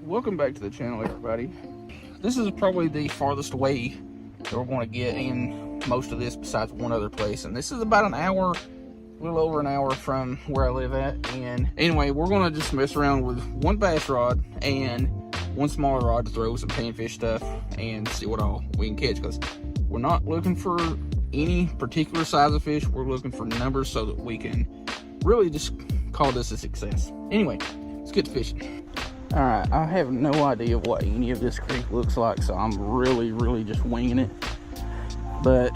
Welcome back to the channel, everybody. This is probably the farthest away that we're going to get in most of this besides one other place, and this is about an hour, a little over an hour from where I live at. And anyway, we're going to just mess around with one bass rod and one smaller rod to throw some panfish stuff and see what all we can catch, because we're not looking for any particular size of fish. We're looking for numbers so that we can really just call this a success. Anyway, let's get to fishing. All right, I have no idea what any of this creek looks like, so I'm really just winging it. But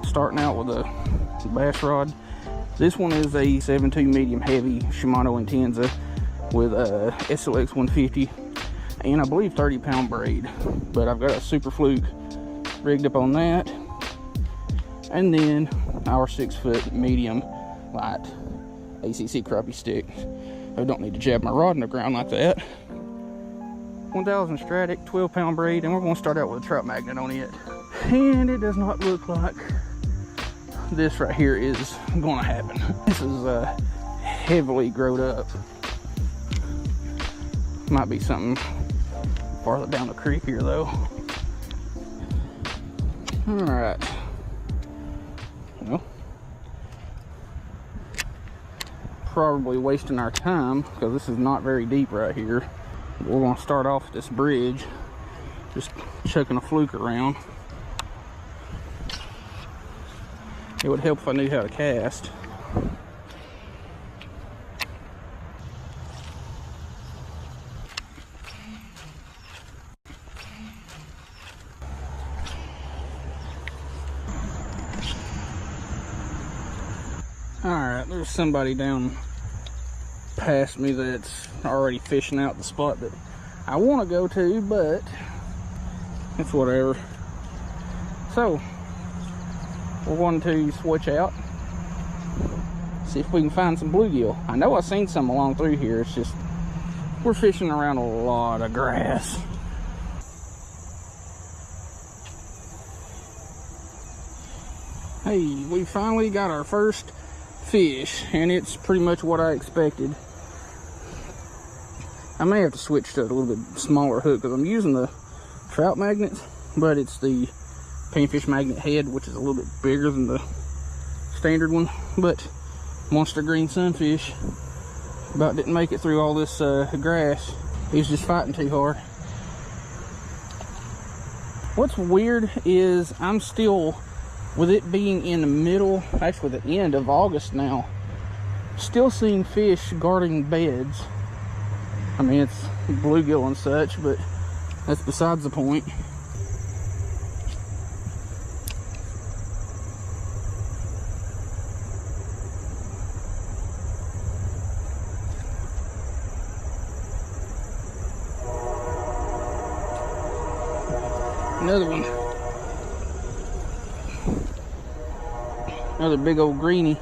starting out with a bass rod, this one is a 7.2 medium heavy Shimano Intenza with a SLX 150 and I believe 30-pound braid. But I've got a Super Fluke rigged up on that, and then our 6-foot medium light ACC crappie stick. I don't need to jab my rod in the ground like that. 1000 Stratic, 12-pound braid, and we're going to start out with a trout magnet on it. And it does not look like this right here is going to happen. This is heavily growed up. Might be something farther down the creek here though. All right. Well, probably wasting our time because this is not very deep right here. We're going to start off at this bridge, just chucking a fluke around. It would help if I knew how to cast. Alright, there's somebody down past me that's already fishing out the spot that I want to go to, but it's whatever. So, we're going to switch out, see if we can find some bluegill. I know I've seen some along through here, it's just we're fishing around a lot of grass. Hey, we finally got our first fish, and it's pretty much what I expected. I may have to switch to a little bit smaller hook because I'm using the trout magnets, but it's the panfish magnet head, which is a little bit bigger than the standard one. But monster green sunfish about didn't make it through all this grass. He's just fighting too hard. What's weird is I'm still, with it being in the middle, actually the end of August now, still seeing fish guarding beds. I mean, it's bluegill and such, but that's besides the point. Another one. Another big old greenie.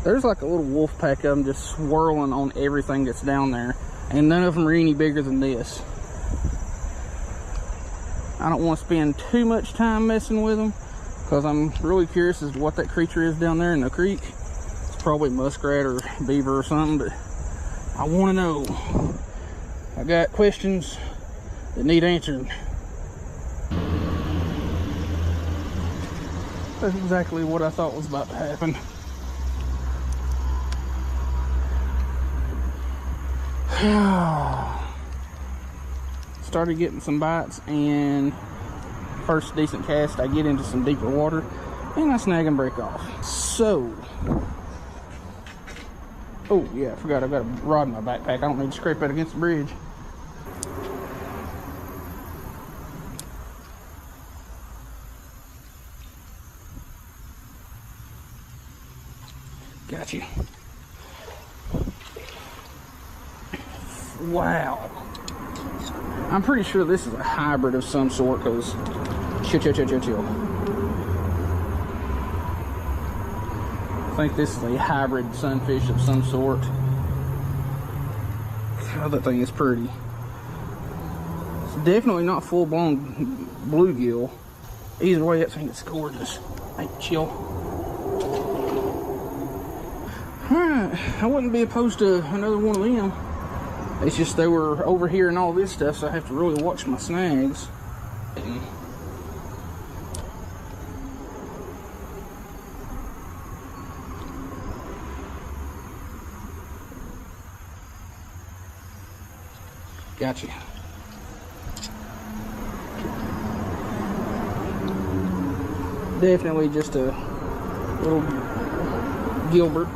There's like a little wolf pack of them just swirling on everything that's down there, and none of them are any bigger than this. I don't want to spend too much time messing with them because I'm really curious as to what that creature is down there in the creek. It's probably muskrat or beaver or something, but I want to know. I got questions that need answering. That's exactly what I thought was about to happen. Started getting some bites, and first decent cast I get into some deeper water and I snag and break off. So, oh yeah, I forgot I've got a rod in my backpack. I don't need to scrape that against the bridge. Got you. Wow. I'm pretty sure this is a hybrid of some sort, because chill. I think this is a hybrid sunfish of some sort. God, that thing is pretty. It's definitely not full-blown bluegill. Either way, that thing is gorgeous. Hey, chill. Alright, I wouldn't be opposed to another one of them. It's just they were over here and all this stuff, so I have to really watch my snags. Gotcha. Definitely just a little Gilbert.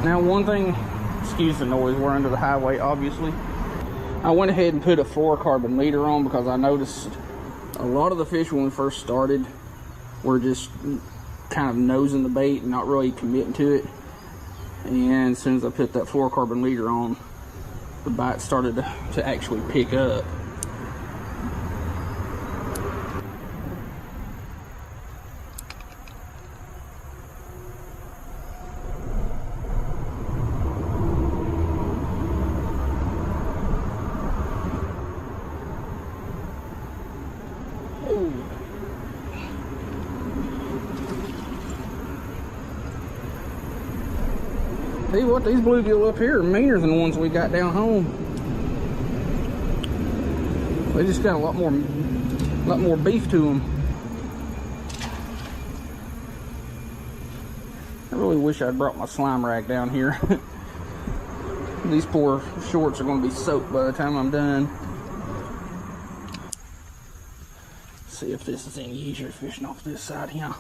Now one thing, excuse the noise, we're under the highway obviously. I went ahead and put a fluorocarbon leader on because I noticed a lot of the fish when we first started were just kind of nosing the bait and not really committing to it. And as soon as I put that fluorocarbon leader on, the bite started to actually pick up. Tell you what, these bluegill up here are meaner than the ones we got down home. They just got a lot more beef to them. I really wish I'd brought my slime rag down here. These poor shorts are going to be soaked by the time I'm done. Let's see if this is any easier fishing off this side here.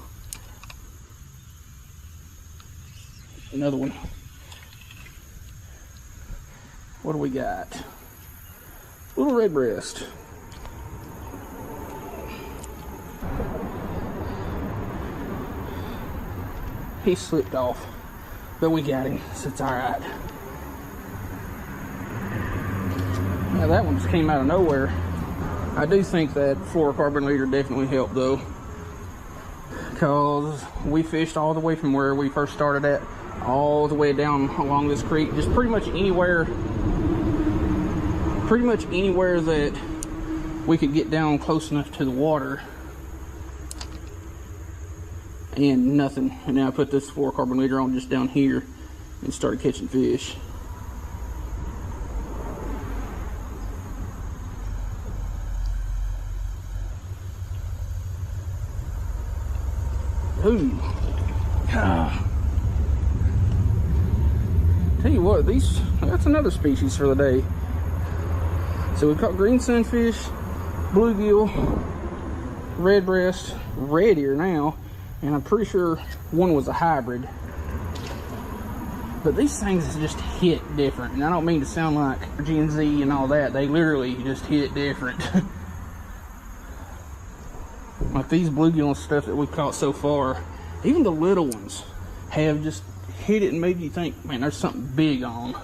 Another one. What do we got? Little red breast. He slipped off, but we got him, so it's all right. Now that one just came out of nowhere. I do think that fluorocarbon leader definitely helped though, because we fished all the way from where we first started at, all the way down along this creek, just pretty much anywhere that we could get down close enough to the water, and nothing. And now I put this fluorocarbon leader on just down here and started catching fish. Ooh. Tell you what, that's another species for the day. So we caught green sunfish, bluegill, red breast, red ear now, and I'm pretty sure one was a hybrid. But these things just hit different, and I don't mean to sound like Gen Z and all that. They literally just hit different. Like these bluegill and stuff that we've caught so far, even the little ones have just hit it and made you think, man, there's something big on.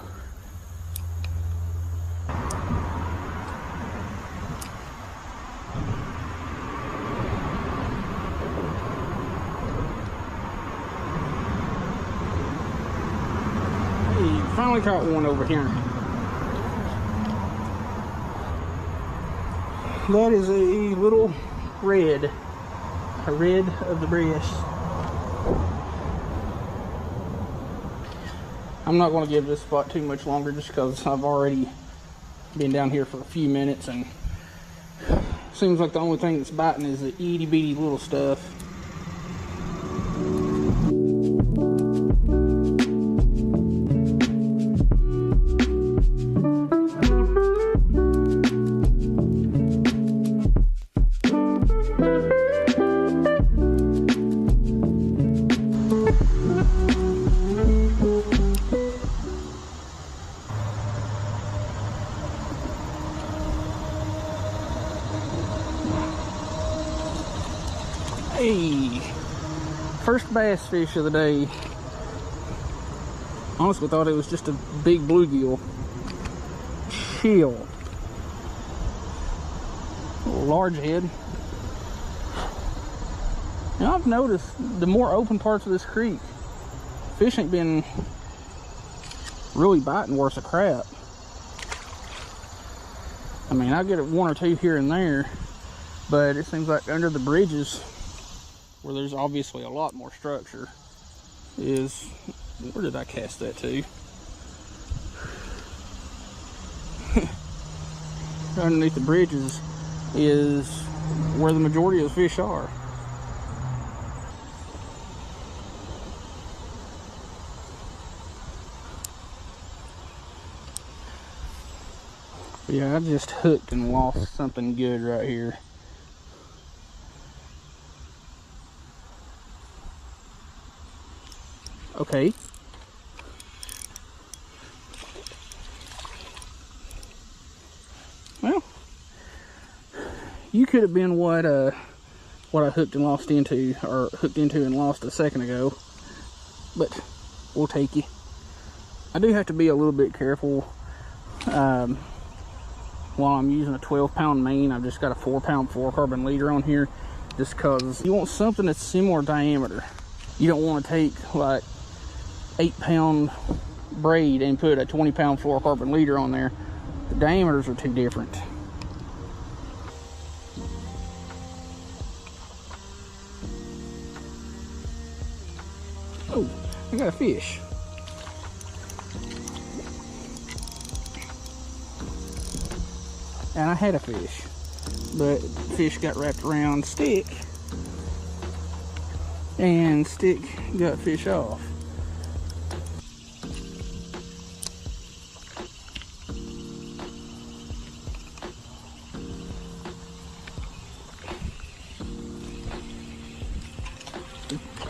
Finally caught one over here. That is a little red, a red of the breast. I'm not going to give this spot too much longer just because I've already been down here for a few minutes, and seems like the only thing that's biting is the itty bitty little stuff. Hey, first bass fish of the day. Honestly thought it was just a big bluegill. Chill. A little large head. Now I've noticed the more open parts of this creek, fish ain't been really biting worth a crap. I mean, I get one or two here and there, but it seems like under the bridges, where there's obviously a lot more structure, is, where did I cast that to? Underneath the bridges is where the majority of the fish are. Yeah, I just hooked and lost something good right here. Okay. Well, you could have been what I hooked and lost into, or hooked into and lost a second ago, but we'll take you. I do have to be a little bit careful while I'm using a 12-pound main. I've just got a 4-pound fluorocarbon leader on here, just because you want something that's similar diameter. You don't want to take like 8-pound braid and put a 20-pound fluorocarbon leader on there. The diameters are too different. Oh, I got a fish. And I had a fish, but the fish got wrapped around stick, and stick got fish off.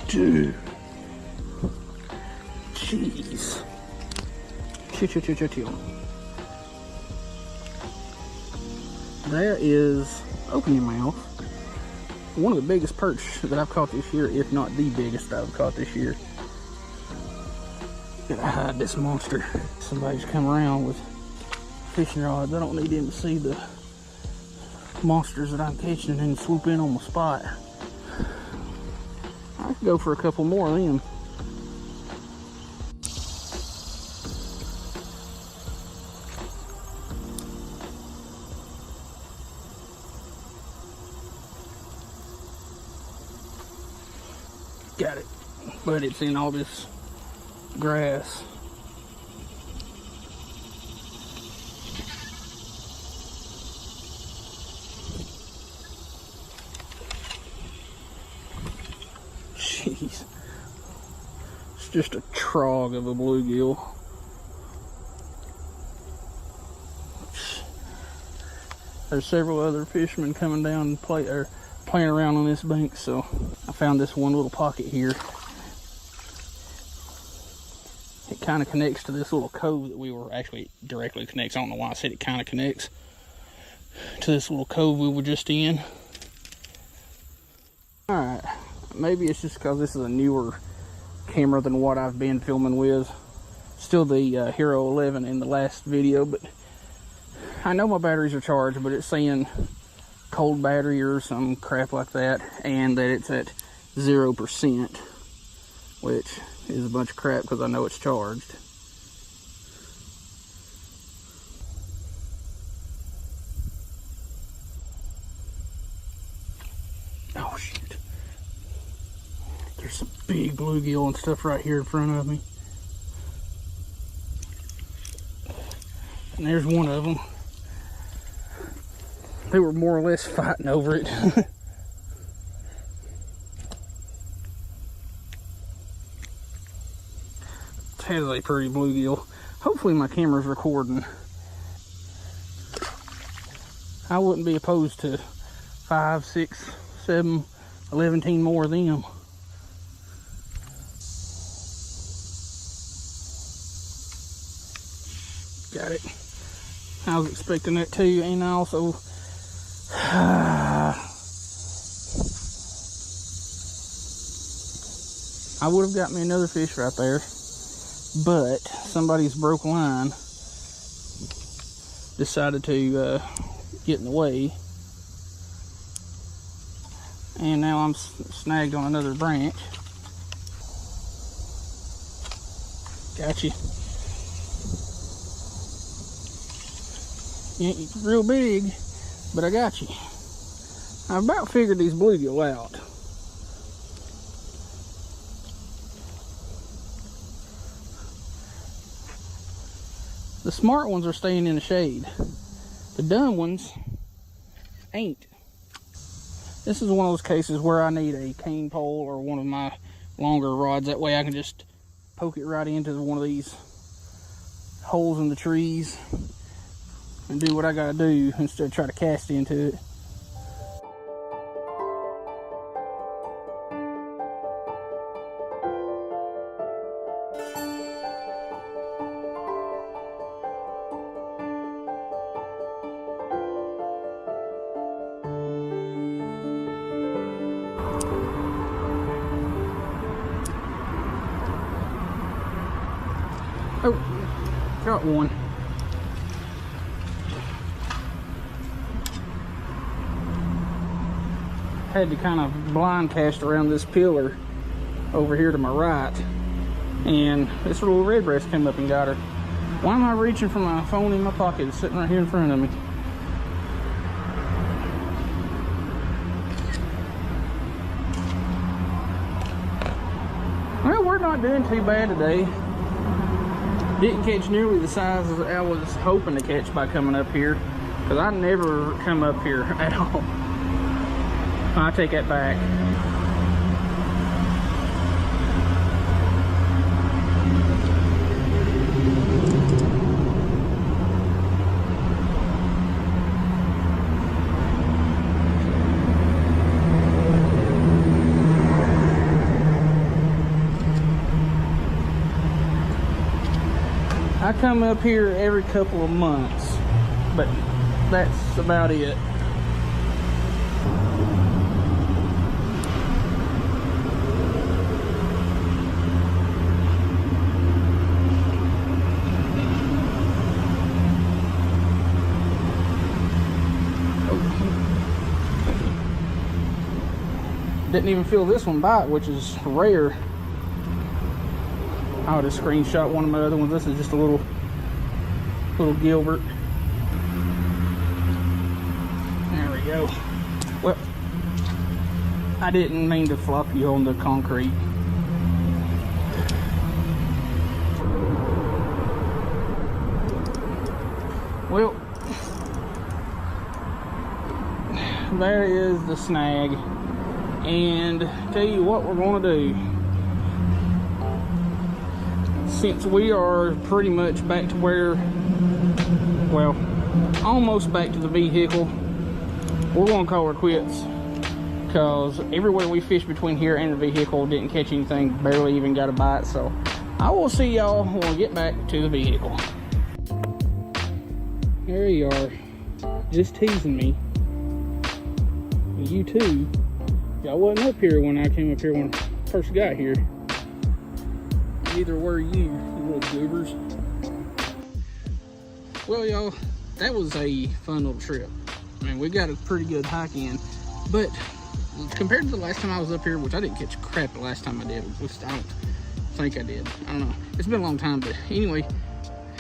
Dude. Jeez. Chill. That is, open your mouth, one of the biggest perch that I've caught this year, if not the biggest I've caught this year. Gotta hide this monster. Somebody's come around with fishing rods. I don't need him to see the monsters that I'm catching and then swoop in on the spot. I could go for a couple more of them. Got it, but it's in all this grass. Jeez, it's just a trog of a bluegill. There's several other fishermen coming down and playing around on this bank, so I found this one little pocket here. It kind of connects to this little cove that we were, actually directly connects. I don't know why I said it kind of connects to this little cove we were just in. Alright, maybe it's just because this is a newer camera than what I've been filming with. Still the Hero 11 in the last video, but I know my batteries are charged, but it's saying cold battery or some crap like that, and that it's at 0%, which is a bunch of crap because I know it's charged. Oh shit, there's some big bluegill and stuff right here in front of me, and there's one of them. They were more or less fighting over it. Has a pretty bluegill. Hopefully my camera's recording. I wouldn't be opposed to 5, 6, 7, 11 more of them. Got it. I was expecting that too, and I also I would have got me another fish right there, but somebody's broke line decided to get in the way, and now I'm snagged on another branch. Got you. You ain't real big, but I got you. I about figured these bluegill out. The smart ones are staying in the shade. The dumb ones ain't. This is one of those cases where I need a cane pole or one of my longer rods. That way I can just poke it right into one of these holes in the trees and do what I gotta do instead of try to cast into it. Oh, got one. Had to kind of blind cast around this pillar over here to my right, and this little redbreast came up and got her. Why am I reaching for my phone in my pocket? It's sitting right here in front of me. Well, we're not doing too bad today. Didn't catch nearly the size I was hoping to catch by coming up here, because I never come up here at all. I take that back. I come up here every couple of months, but that's about it. Didn't even feel this one bite, which is rare. I would have screenshot one of my other ones. This is just a little Gilbert. There we go. Well, I didn't mean to flop you on the concrete. Well, there is the snag. And tell you what we're going to do. Since we are pretty much back to where, well, almost back to the vehicle, we're going to call her quits, because everywhere we fished between here and the vehicle didn't catch anything, barely even got a bite. So I will see y'all when we get back to the vehicle. There you are, just teasing me. And you too. Y'all wasn't up here when I came up here when I first got here. Neither were you little goobers. Well, y'all, that was a fun little trip. I mean, we got a pretty good hike in, but compared to the last time I was up here, which I didn't catch crap the last time I did, which I don't think I did. I don't know. It's been a long time, but anyway,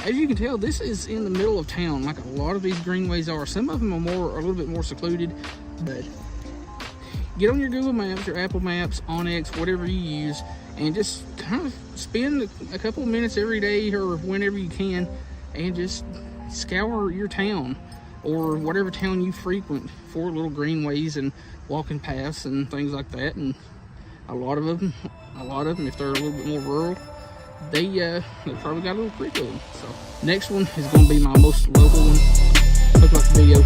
as you can tell, this is in the middle of town, like a lot of these greenways are. Some of them are a little bit more secluded, but get on your Google Maps, your Apple Maps, Onyx, whatever you use, and just kind of spend a couple of minutes every day or whenever you can and just scour your town or whatever town you frequent for little greenways and walking paths and things like that. And a lot of them, if they're a little bit more rural, they probably got a little creek with them. So next one is going to be my most local one. Hope you like the video.